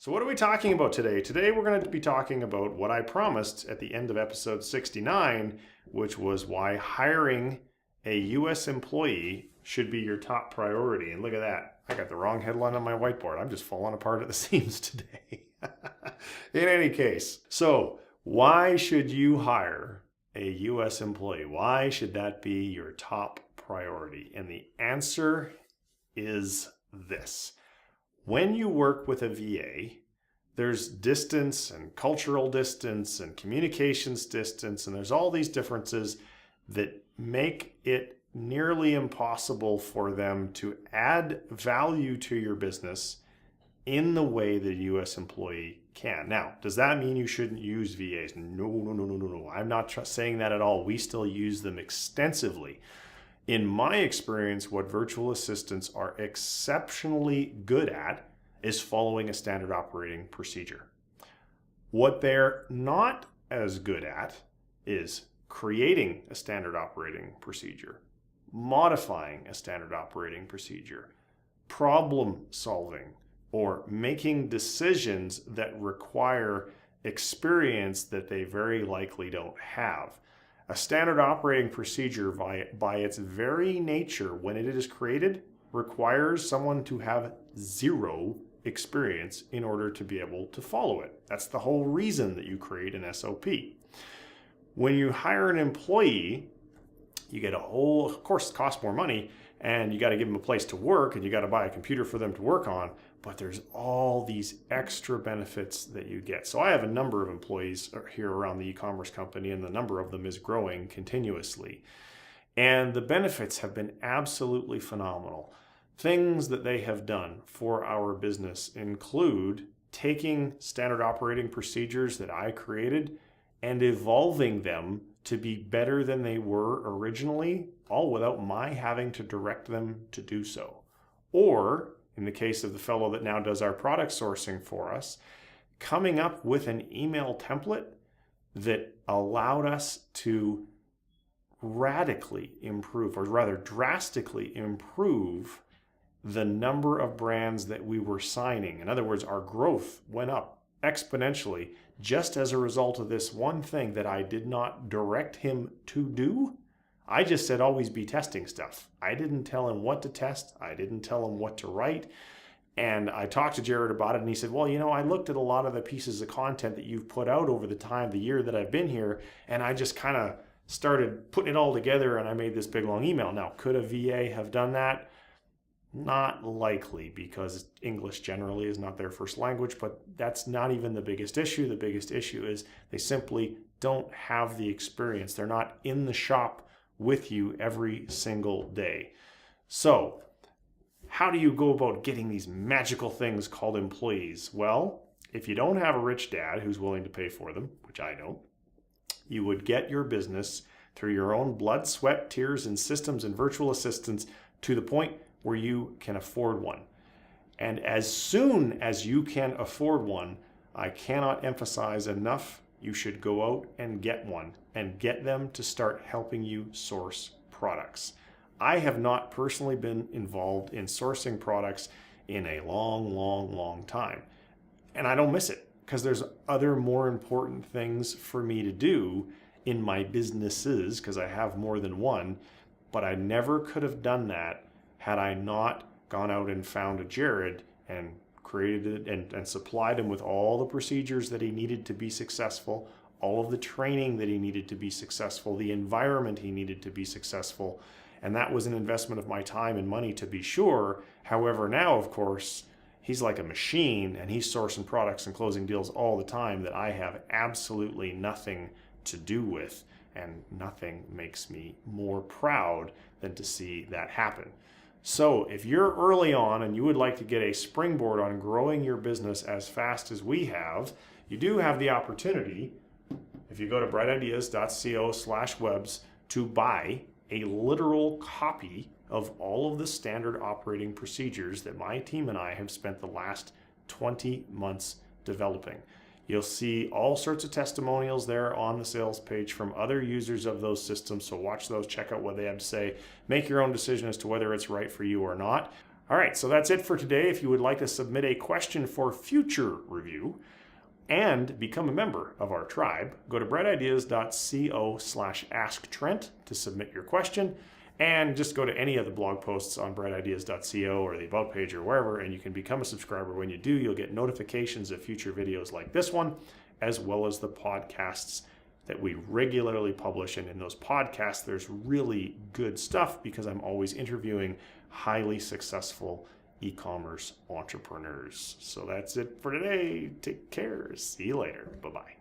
So what are we talking about today? Today we're going to be talking about what I promised at the end of episode 69, which was why hiring a US employee should be your top priority. And look at that. I got the wrong headline on my whiteboard. I'm just falling apart at the seams today. In any case, so why should you hire a US employee? Why should that be your top priority? And the answer is this. When you work with a VA, there's distance and cultural distance and communications distance, and there's all these differences that make it nearly impossible for them to add value to your business in the way that a US employee can. Now, does that mean you shouldn't use VAs? No. I'm not saying that at all. We still use them extensively. In my experience, what virtual assistants are exceptionally good at is following a standard operating procedure. What they're not as good at is creating a standard operating procedure, modifying a standard operating procedure, problem solving, or making decisions that require experience that they very likely don't have. A standard operating procedure, by its very nature, when it is created, requires someone to have zero experience in order to be able to follow it. That's the whole reason that you create an SOP. When you hire an employee, you get of course, it costs more money, and you got to give them a place to work, and you got to buy a computer for them to work on, but there's all these extra benefits that you get. So I have a number of employees here around the e-commerce company, and the number of them is growing continuously. And the benefits have been absolutely phenomenal. Things that they have done for our business include taking standard operating procedures that I created and evolving them to be better than they were originally, all without my having to direct them to do so. Or, in the case of the fellow that now does our product sourcing for us, coming up with an email template that allowed us to radically improve, or rather drastically improve, the number of brands that we were signing. In other words, our growth went up exponentially just as a result of this one thing that I did not direct him to do. I just said always be testing stuff. I didn't tell him what to test. I didn't tell him what to write. And I talked to Jared about it, and he said, well, I looked at a lot of the pieces of content that you've put out over the year that I've been here, and I just kind of started putting it all together, and I made this big long email. Now, could a VA have done that? Not likely, because English generally is not their first language, but that's not even the biggest issue. The biggest issue is they simply don't have the experience. They're not in the shop with you every single day. So how do you go about getting these magical things called employees? Well, if you don't have a rich dad who's willing to pay for them, which I don't, you would get your business through your own blood, sweat, tears, and systems and virtual assistants to the point where you can afford one. And as soon as you can afford one, I cannot emphasize enough, you should go out and get one and get them to start helping you source products. I have not personally been involved in sourcing products in a long time. And I don't miss it, because there's other more important things for me to do in my businesses, because I have more than one, but I never could have done that had I not gone out and found a Jared and created it and supplied him with all the procedures that he needed to be successful, all of the training that he needed to be successful, the environment he needed to be successful. And that was an investment of my time and money, to be sure. However, now, of course, he's like a machine, and he's sourcing products and closing deals all the time that I have absolutely nothing to do with. And nothing makes me more proud than to see that happen. So if you're early on and you would like to get a springboard on growing your business as fast as we have, you do have the opportunity, if you go to brightideas.co/webs, to buy a literal copy of all of the standard operating procedures that my team and I have spent the last 20 months developing. You'll see all sorts of testimonials there on the sales page from other users of those systems. So watch those, check out what they have to say, make your own decision as to whether it's right for you or not. All right, so that's it for today. If you would like to submit a question for future review and become a member of our tribe, go to breadideas.co/asktrent to submit your question. And just go to any of the blog posts on breadideas.co or the About page or wherever, and you can become a subscriber. When you do, you'll get notifications of future videos like this one, as well as the podcasts that we regularly publish. And in those podcasts, there's really good stuff because I'm always interviewing highly successful e-commerce entrepreneurs. So that's it for today. Take care. See you later. Bye-bye.